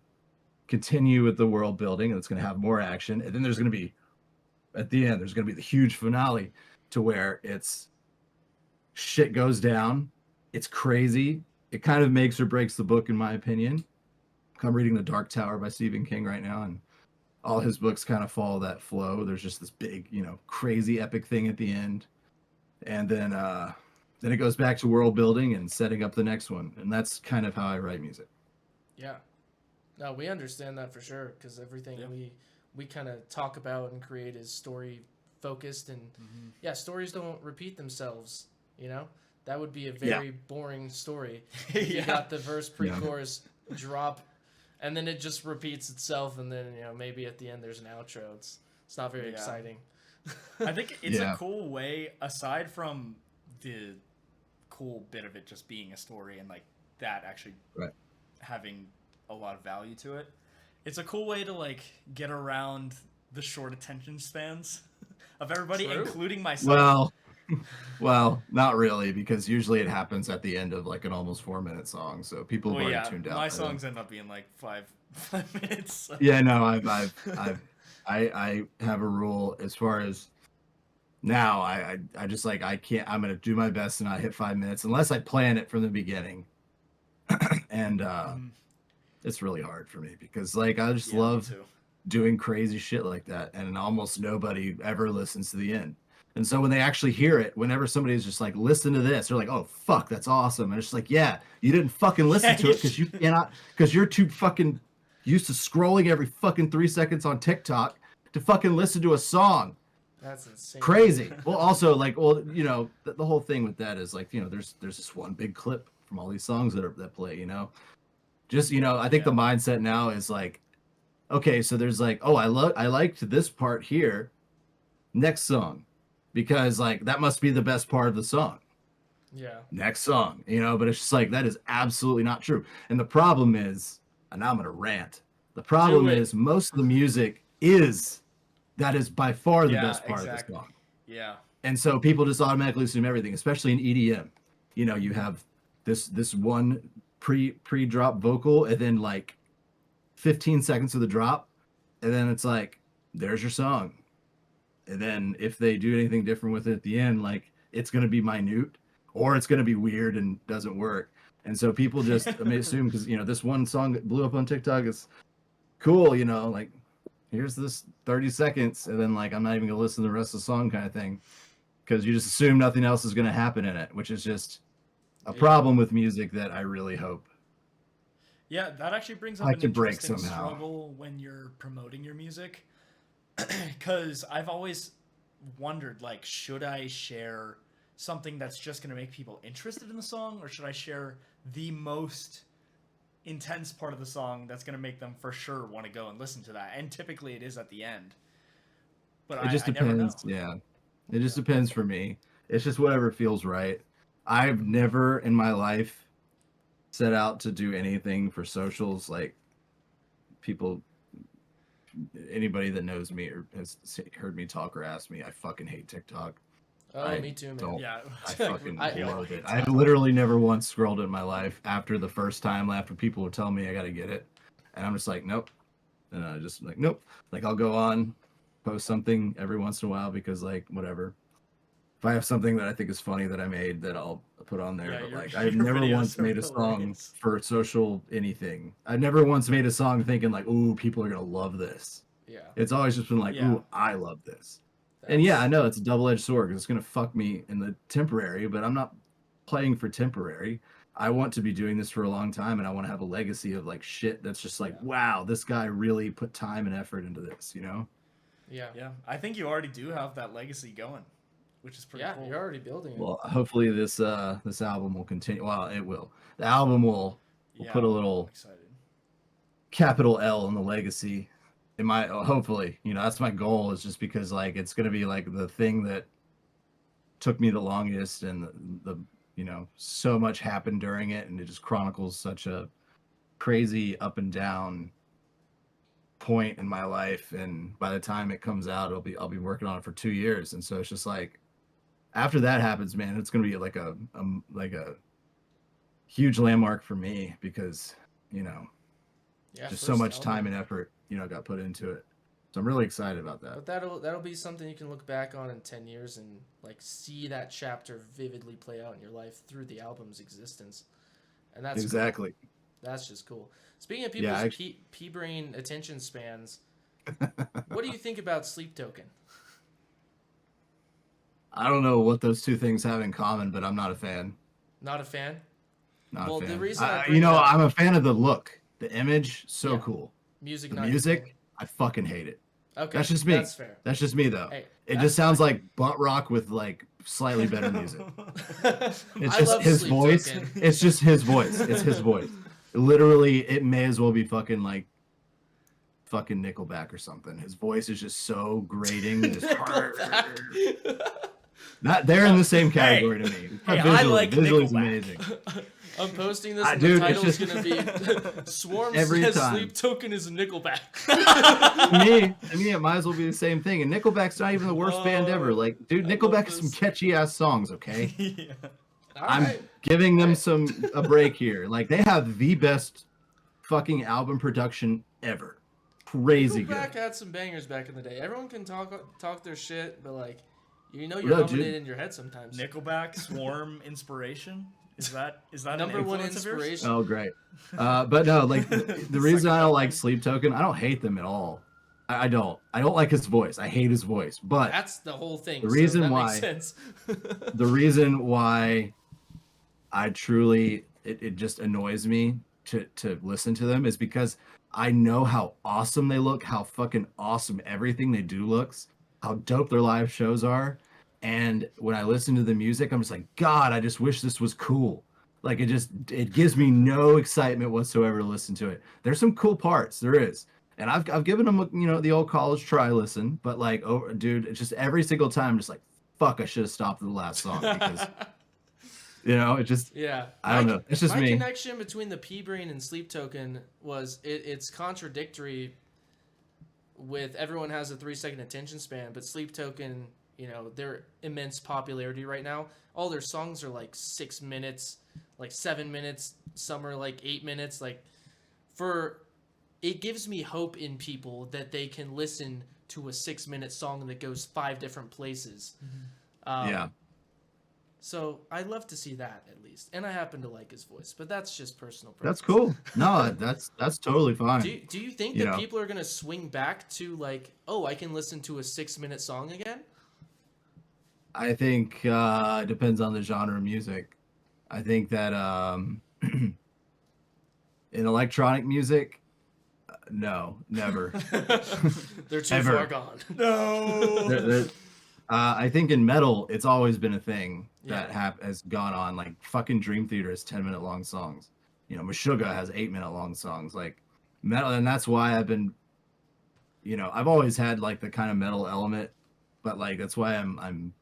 continue with the world building, and it's gonna have more action, and then there's gonna be at the end, there's gonna be the huge finale to where it's shit goes down, it's crazy, it kind of makes or breaks the book in my opinion. I'm reading The Dark Tower by Stephen King right now, and all his books kind of follow that flow. There's just this big, you know, crazy epic thing at the end, and then it goes back to world building and setting up the next one, and that's kind of how I write music. Yeah. No, we understand that for sure because everything Yeah. we kind of talk about and create is story focused, and Mhm. yeah, stories don't repeat themselves. You know, that would be a Yeah, very boring story if you Yeah. got the verse, yeah, pre-chorus, drop, and then it just repeats itself, and then maybe at the end there's an outro. It's not very Yeah. exciting. I think it's a yeah, cool way, aside from the cool bit of it just being a story and like that actually right. having a lot of value to it. It's a cool way to like get around the short attention spans of everybody, True. including myself. Well, well, not really, because usually it happens at the end of like an almost 4 minute song, so people have Well, already yeah, tuned out my by then. songs end up being like five minutes. So. Yeah, no, I have a rule as far as now. I just like I can't. I'm gonna do my best to not hit 5 minutes unless I plan it from the beginning, and Mhm. it's really hard for me because like I just Yeah, me love too. doing crazy shit like that, and almost nobody ever listens to the end. And so when they actually hear it, whenever somebody's just like, listen to this, they're like, oh fuck, that's awesome. And it's just like, yeah, you didn't fucking listen Yeah, to it because you cannot, because you're too fucking used to scrolling every fucking 3 seconds on TikTok to fucking listen to a song. That's insane. Crazy. Well, also like, well, you know, the whole thing with that is like, you know, there's this one big clip from all these songs that play, you know. Just, you know, I think the yeah. mindset now is like, okay, so there's like, oh, I liked this part here. Next song, because like that must be the best part of the song. Yeah. Next song, you know, but it's just like that is absolutely not true. And the problem is, and now I'm gonna rant. The Do problem it. is most of the music is that is by far the Yeah, best part of the exactly. song. Yeah. And so people just automatically assume everything, especially in EDM. You know, you Mhm. have this one pre-drop vocal, and then like 15 seconds of the drop, and then it's like there's your song. And then if they do anything different with it at the end, like it's going to be minute or it's going to be weird and doesn't work. And so people just may assume because, you know, this one song that blew up on TikTok is cool, you know, like here's this 30 seconds. And then like, I'm not even going to listen to the rest of the song kind of thing because you just assume nothing else is going to happen in it, which is just a Yeah. problem with music that I really hope Yeah, that actually brings up I an could break interesting somehow. struggle when you're promoting your music. Because I've always wondered, like, should I share something that's just going to make people interested in the song, or should I share the most intense part of the song that's going to make them for sure want to go and listen to that? And typically it is at the end. But It just I never know. depends. Yeah. It just Yeah. depends for me. It's just whatever feels right. I've never in my life set out to do anything for socials. Like people anybody that knows me or has heard me talk or asked me, I fucking hate TikTok. Oh, me too, man. Don't. Yeah, I fucking I loathe it. hate I've TikTok. literally never once scrolled in my life after the first time, after people would tell me I gotta get it. And I'm just like, nope. And I just like, nope. Like I'll go on, post something every once in a while because like whatever. If I have something that I think is funny that I made, that I'll put on there. Yeah, but your- like I've your never videos once are made a song hilarious. for social anything. I've never once made a song thinking like, ooh, people are gonna love this. Yeah. It's always just been like, Yeah. ooh, I love this. And yeah, I know it's a double-edged sword because it's gonna fuck me in the temporary, but I'm not playing for temporary. I want to be doing this for a long time, and I want to have a legacy of like shit that's just like, Yeah. wow, this guy really put time and effort into this, you know? Yeah. Yeah, I think you already do have that legacy going, which is pretty Yeah, cool. you're already building it. Well, hopefully this album will continue. Well, it will. The album will put a I'm little excited. capital L in the legacy. It might, hopefully, you know, that's my goal. Is just because like it's gonna be like the thing that took me the longest, and the you know, so much happened during it, and it just chronicles such a crazy up and down point in my life. And by the time it comes out, I'll be working on it for 2 years, and so it's just like after that happens, man, it's gonna be like a huge landmark for me because you know Yeah, just so first much time album. and effort, you know, got put into it. So I'm really excited about that. But that'll be something you can look back on in 10 years and like see that chapter vividly play out in your life through the album's existence. And that's Exactly. cool. That's just cool. Speaking of people's Yeah, pea brain attention spans, what do you think about Sleep Token? I don't know what those two things have in common, but I'm not a fan. Not a fan? Not Well, a fan. the reason I bring you know, it up- I'm a fan of the look, the image, so Yeah. cool. Music The not your music, thing? I fucking hate it. Okay. That's just me. That's fair. That's just me though. Hey, It that's just sounds fine. like butt rock with like slightly better music. It's I just love his Sleep voice. Token. It's just his voice. It's his voice. Literally, it may as well be fucking like fucking Nickelback or something. His voice is just so grating. Just not they're in the same category to me. Hey, I like visually is Nickelback. amazing. I'm posting this, and Dude, the it's title's just- gonna be "Swarm Every says time. Sleep Token is a Nickelback." to me, it might as well be the same thing. And Nickelback's not even the worst band ever. Like, dude, I love Nickelback has some this. catchy ass songs. Okay, Yeah. All I'm right. giving them a break here. Like, they have the best fucking album production ever. Crazy Nickelback good. had some bangers back in the day. Everyone can talk their shit, but like, you know, you're No, humming dude. it in your head sometimes. Nickelback, Swarm, inspiration. Is that Number an one influence of yours? inspiration. Oh, great. But no, like the reason I don't like Psychedelic. Sleep Token, I don't hate them at all. I don't. I don't like his voice. I hate his voice. But That's the whole thing. The so reason that why- makes sense. the reason why I truly it just annoys me to listen to them is because I know how awesome they look, how fucking awesome everything they do looks, how dope their live shows are. And when I listen to the music, I'm just like, God, I just wish this was cool. Like it gives me no excitement whatsoever to listen to it. There's some cool parts, there is. And I've given them, you know, the old college try listen, but like, oh, dude, it's just every single time, just like, fuck, I should have stopped at the last song because, you know, it just, Yeah, I don't know. It's just my me. connection between the Pea Brain and Sleep Token was it's contradictory. With everyone has a 3-second attention span, but Sleep Token, you know, their immense popularity right now. All their songs are like 6 minutes, like 7 minutes. Some are like 8 minutes. Like, it gives me hope in people that they can listen to a 6-minute song that goes 5 different places. Yeah. So I love to see that at least, and I happen to like his voice, but that's just personal That's preference. cool. No, that's totally fine. Do you think You that know. people are gonna swing back to like, oh, I can listen to a 6-minute song again? I think it depends on the genre of music. I think that in electronic music, no, never. They're too Ever. far gone. No. There- I think in metal, it's always been a thing that Yeah. has gone on. Like fucking Dream Theater has 10-minute long songs. You know, Meshuggah has 8-minute long songs. Like metal, and that's why I've been, you know, I've always had like the kind of metal element, but like that's why I'm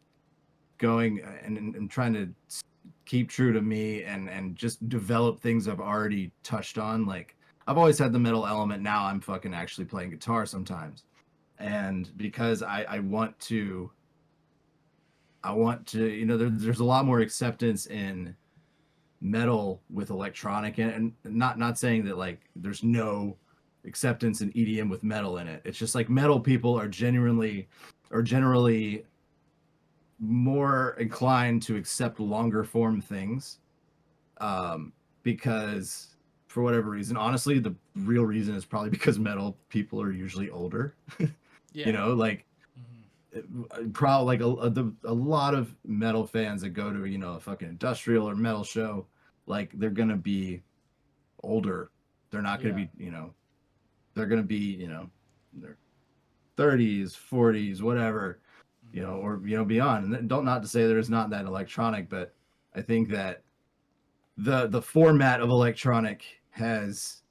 going and I'm trying to keep true to me and just develop things I've already touched on. Like I've always had the metal element. Now I'm fucking actually playing guitar sometimes. And because I want to, you know, there's a lot more acceptance in metal with electronic, and not saying that like there's no acceptance in EDM with metal in it. It's just like metal people are generally more inclined to accept longer form things, because for whatever reason, honestly, the real reason is probably because metal people are usually older. Yeah. You know, like probably like a lot of metal fans that go to, you know, a fucking industrial or metal show, like they're gonna be older. They're not gonna be, you know, they're gonna be, you know, in their 30s, 40s, whatever, you know, or, you know, beyond. And don't, not to say there's not that electronic, but I think that the format of electronic has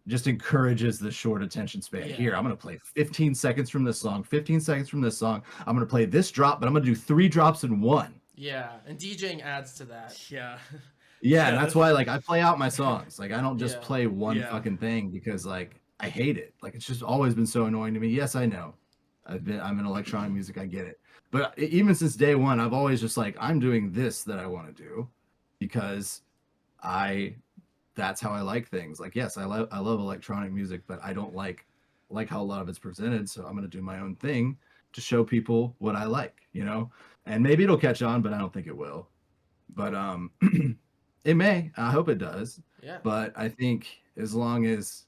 just encourages the short attention span. Yeah. Here, I'm going to play 15 seconds from this song, 15 seconds from this song. I'm going to play this drop, but I'm going to do 3 drops in one. Yeah, and DJing adds to that. Yeah. Yeah, and that's why, like, I play out my songs. Like, I don't just Yeah. play one fucking thing because, like, I hate it. Like, it's just always been so annoying to me. Yes, I know. I'm in electronic music. I get it. But even since day one, I've always just like, I'm doing this that I want to do because that's how I like things. Like, yes, I love electronic music, but I don't like how a lot of it's presented. So I'm going to do my own thing to show people what I like, you know, and maybe it'll catch on, but I don't think it will. But it may. I hope it does. Yeah. But I think as long as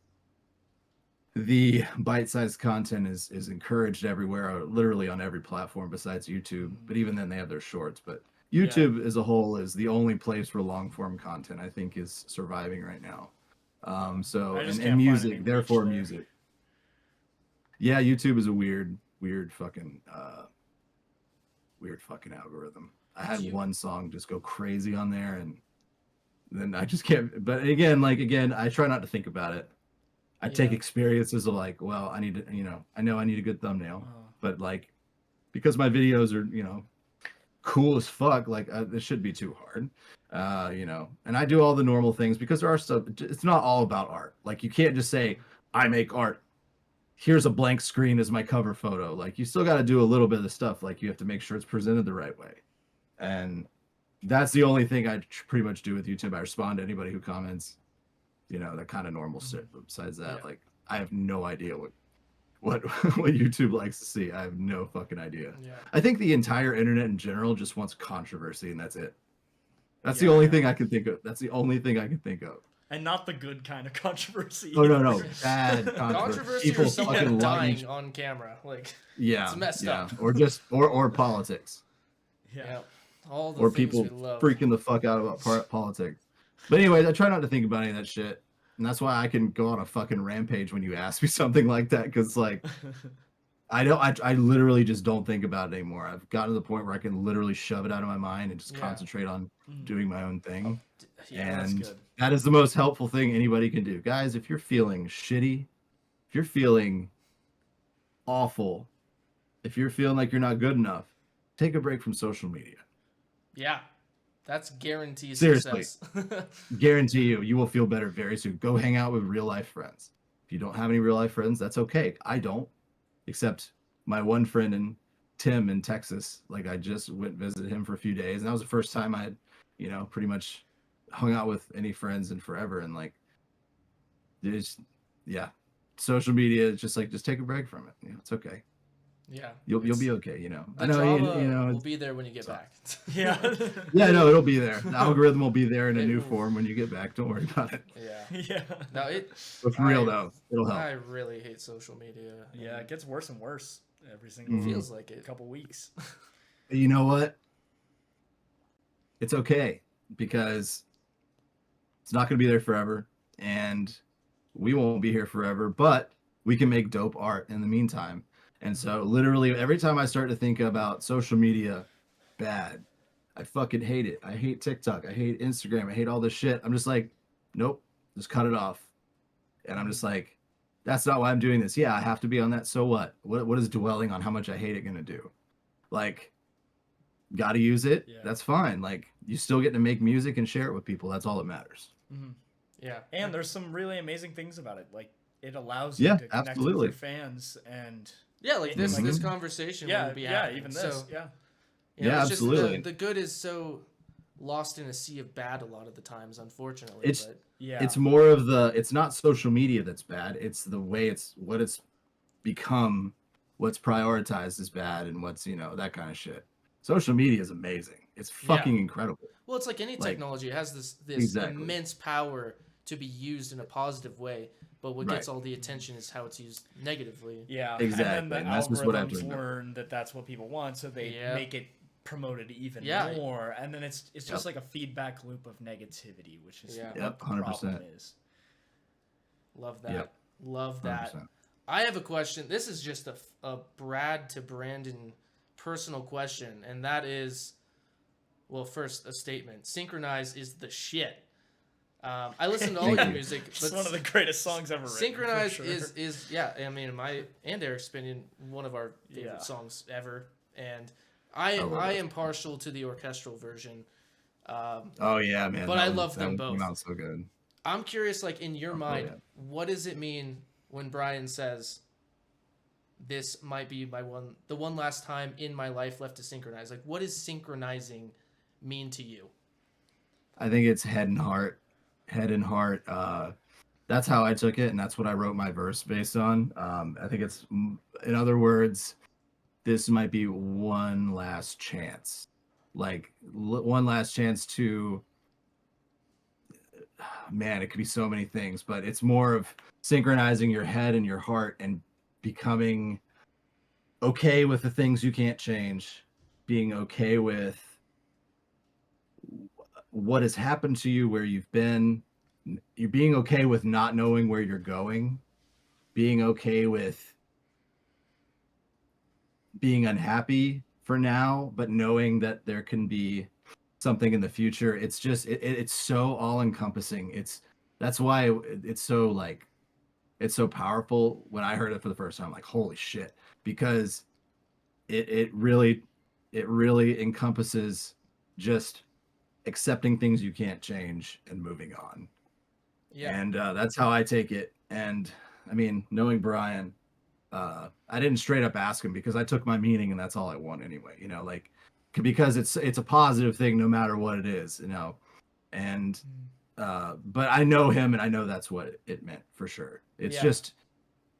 the bite-sized content is encouraged everywhere, literally on every platform besides YouTube. But even then, they have their shorts. But YouTube as a whole is the only place where long-form content I think is surviving right now. So and music, therefore music. Yeah, YouTube is a weird fucking algorithm. I had one song just go crazy on there, and then I just can't. But again, I try not to think about it. I take experiences of like, well, I need to, you know, I know I need a good thumbnail, but like, because my videos are, you know, cool as fuck, like this shouldn't be too hard, you know, and I do all the normal things because there are stuff, it's not all about art. Like, you can't just say, I make art. Here's a blank screen as my cover photo. Like, you still got to do a little bit of the stuff. Like, you have to make sure it's presented the right way. And that's the only thing I pretty much do with YouTube. I respond to anybody who comments, you know, that kind of normal shit. Besides that, like, I have no idea what YouTube likes to see. I have no fucking idea. Yeah. I think the entire internet in general just wants controversy, and that's it. That's the only thing I can think of. That's the only thing I can think of. And not the good kind of controversy. Oh no, bad controversy. Or someone dying on camera, like, it's messed up. Or just or politics. Yeah. All the or things people we love. Freaking the fuck out about politics. But anyways, I try not to think about any of that shit. And that's why I can go on a fucking rampage when you ask me something like that. Because, like, I literally just don't think about it anymore. I've gotten to the point where I can literally shove it out of my mind and just concentrate on doing my own thing. And that is the most helpful thing anybody can do. Guys, if you're feeling shitty, if you're feeling awful, if you're feeling like you're not good enough, take a break from social media. Yeah. That's guaranteed Seriously. success. Guarantee you will feel better very soon. Go hang out with real life friends. If you don't have any real life friends, that's okay. I don't, except my one friend in Tim in Texas. Like, I just went visit him for a few days, and that was the first time I had, you know, pretty much hung out with any friends in forever. And like, there's, social media is just like, just take a break from it. You know, it's okay. Yeah, you'll be okay. You know, I know you know, will be there when you get back. Yeah, no, it'll be there. The algorithm will be there in a new form when you get back. Don't worry about it. Yeah. No, but for real though, it'll help. I really hate social media. Yeah, it gets worse and worse every single feels like it. Couple weeks. You know what? It's okay, because it's not going to be there forever, and we won't be here forever. But we can make dope art in the meantime. And so literally every time I start to think about social media bad, I fucking hate it. I hate TikTok. I hate Instagram. I hate all this shit. I'm just like, nope, just cut it off. And I'm just like, that's not why I'm doing this. Yeah, I have to be on that. So what? What is dwelling on how much I hate it going to do? Like, got to use it. Yeah. That's fine. Like, you still get to make music and share it with people. That's all that matters. Mm-hmm. Yeah. And there's some really amazing things about it. Like it allows you Yeah, to connect absolutely. with your fans and Yeah, like this Mhm. this conversation wouldn't be happening. even this, So, yeah. you know, Yeah, it's just absolutely. the good is so lost in a sea of bad a lot of the times, unfortunately. It's But Yeah. it's more of it's not social media that's bad. It's the way what it's become, what's prioritized is bad, and what's, that kind of shit. Social media is amazing. It's fucking incredible. well, it's like any Like, technology. It has this exactly. immense power to be used in a positive way. But what gets Right. all the attention is how it's used negatively. Yeah. Exactly, And then and the that's just what I have to algorithms remember. learn that that's what people want, so they Yeah. make it promoted even Yeah. more. And then it's Yep. just like a feedback loop of negativity, which is Yeah. what Yep, the 100%. problem is. Love that. Yep. Love that. 100%. I have a question. This is just a Brad to Brandon personal question, and that is, well, first a statement. Synchronize is the shit. I listen to all Thank your you. music, It's but one of the greatest songs ever written. Synchronize for sure. is yeah. I mean, my and Eric's opinion, one of our favorite Yeah. songs ever, and I love it. am partial to the orchestral version. Oh yeah, man. But that I one- love that them one both. Came out so good. I'm curious, like in your Oh, mind, yeah. what does it mean when Brian says, "This might be the one last time in my life left to synchronize"? Like, what does synchronizing mean to you? I think it's head and heart. Head and heart. That's how I took it, and that's what I wrote my verse based on. I think it's, in other words, this might be one last chance, like one last chance to. Man, it could be so many things, but it's more of synchronizing your head and your heart and becoming okay with the things you can't change, being okay with what has happened to you, where you've been. You're being okay with not knowing where you're going, being okay with being unhappy for now, but knowing that there can be something in the future. It's just it's so all encompassing. That's why it's so like it's so powerful. When I heard it for the first time, I'm like, holy shit, because it really encompasses just accepting things you can't change and moving on. Yeah, And that's how I take it. And I mean, knowing Brian, I didn't straight up ask him because I took my meaning and that's all I want anyway, like because it's a positive thing no matter what it is, and but I know him and I know that's what it meant for sure. It's Yeah. just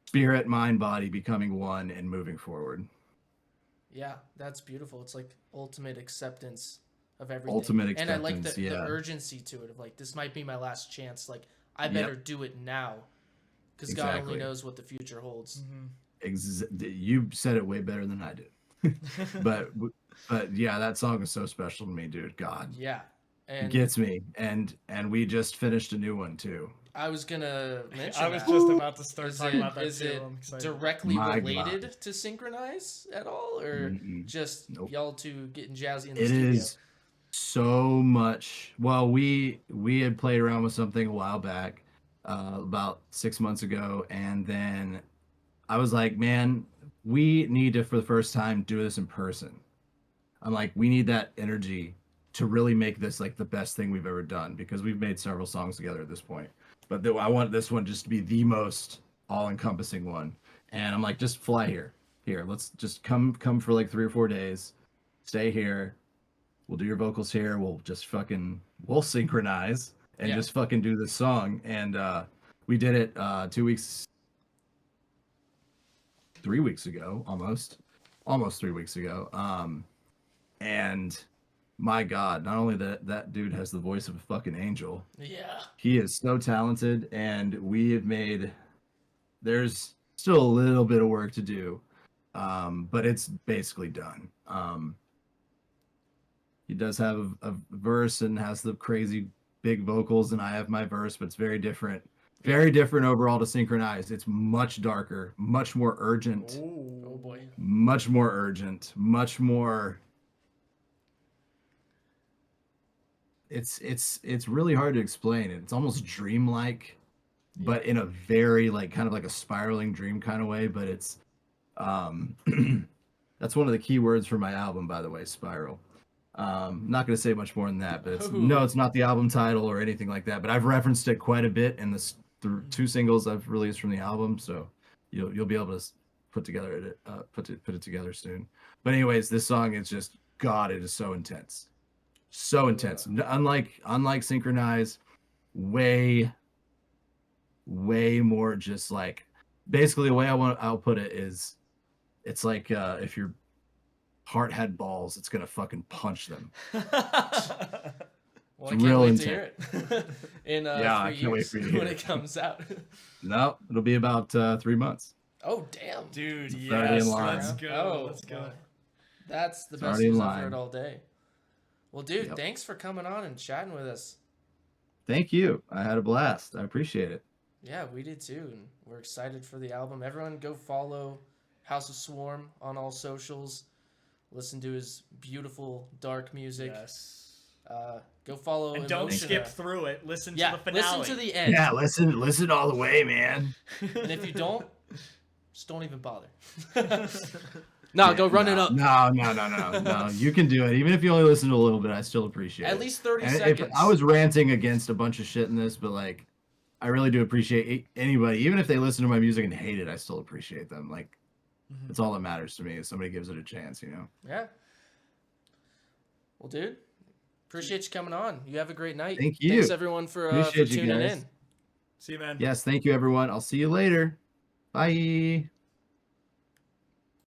spirit, mind, body becoming one and moving forward. yeah, that's beautiful. It's like ultimate acceptance of everything. Ultimate And I like acceptance, the yeah. urgency to it of like, this might be my last chance. Like, I better do it now because God only Exactly. knows what the future holds. You said it way better than I did. but yeah, that song is so special to me, dude. God, Yeah. it And gets me. And we just finished a new one too. I was gonna mention I was that. just about to start Is talking it, about that is too. it I'm excited. directly My related to synchronize at all, or Mm-mm. just Nope. y'all two getting jazzy in the It studio? is so much. Well, we had played around with something a while back, about 6 months ago, and then I was like, man, we need to, for the first time, do this in person. I'm like, we need that energy to really make this like the best thing we've ever done, because we've made several songs together at this point. But I want this one just to be the most all-encompassing one. And I'm like, just fly here. Here, let's just come for like 3 or 4 days. Stay here. We'll do your vocals here. We'll synchronize and Yeah. just fucking do this song. And we did it 3 weeks ago, almost 3 weeks ago. And my God, not only that dude has the voice of a fucking angel, Yeah. he is so talented, and there's still a little bit of work to do, but it's basically done. He does have a verse and has the crazy big vocals, and I have my verse, but it's very different. Very different overall to synchronize. It's much darker, much more urgent, Oh boy. much more urgent, much more. It's really hard to explain. It's almost dreamlike, but in a very like kind of like a spiraling dream kind of way. But it's that's one of the key words for my album, by the way, spiral. I'm not going to say much more than that, but Ooh. it's not the album title or anything like that. But I've referenced it quite a bit in the 2 singles I've released from the album, so you'll be able to put it together soon. But anyways, this song is just God. It is so intense, so intense. Unlike Synchronize, way more just like basically the way I'll put it is it's like if your heart had balls, it's gonna fucking punch them. Well, I It's can't real wait to hear intense. it in Yeah, 3 I can't wait years for you to hear when it. it comes out. No, it'll be about 3 months. Oh, damn. Dude, It's already in yes, line. let's go. Oh, Let's go. wow. That's the It's best already in news I've line. heard all day. Well, dude, Yep. thanks for coming on and chatting with us. Thank you. I had a blast. I appreciate it. Yeah, we did too, and we're excited for the album. Everyone go follow House of Swarm on all socials. Listen to his beautiful dark music. Yes. Go follow And don't Emotion. skip through it. Listen Yeah, to the finale. listen to the end. Yeah, listen all the way, man. And if you don't, just don't even bother. No, go run it up. No. You can do it. Even if you only listen to a little bit, I still appreciate it. At least 30 And seconds. if I was ranting against a bunch of shit in this, but like, I really do appreciate anybody, even if they listen to my music and hate it, I still appreciate them. Like, that's all that matters to me. If somebody gives it a chance, Yeah. Well, dude, appreciate you coming on. You have a great night. Thank you. Thanks everyone for Appreciate you tuning guys. in. See you, man. Yes, thank you, everyone. I'll see you later. Bye.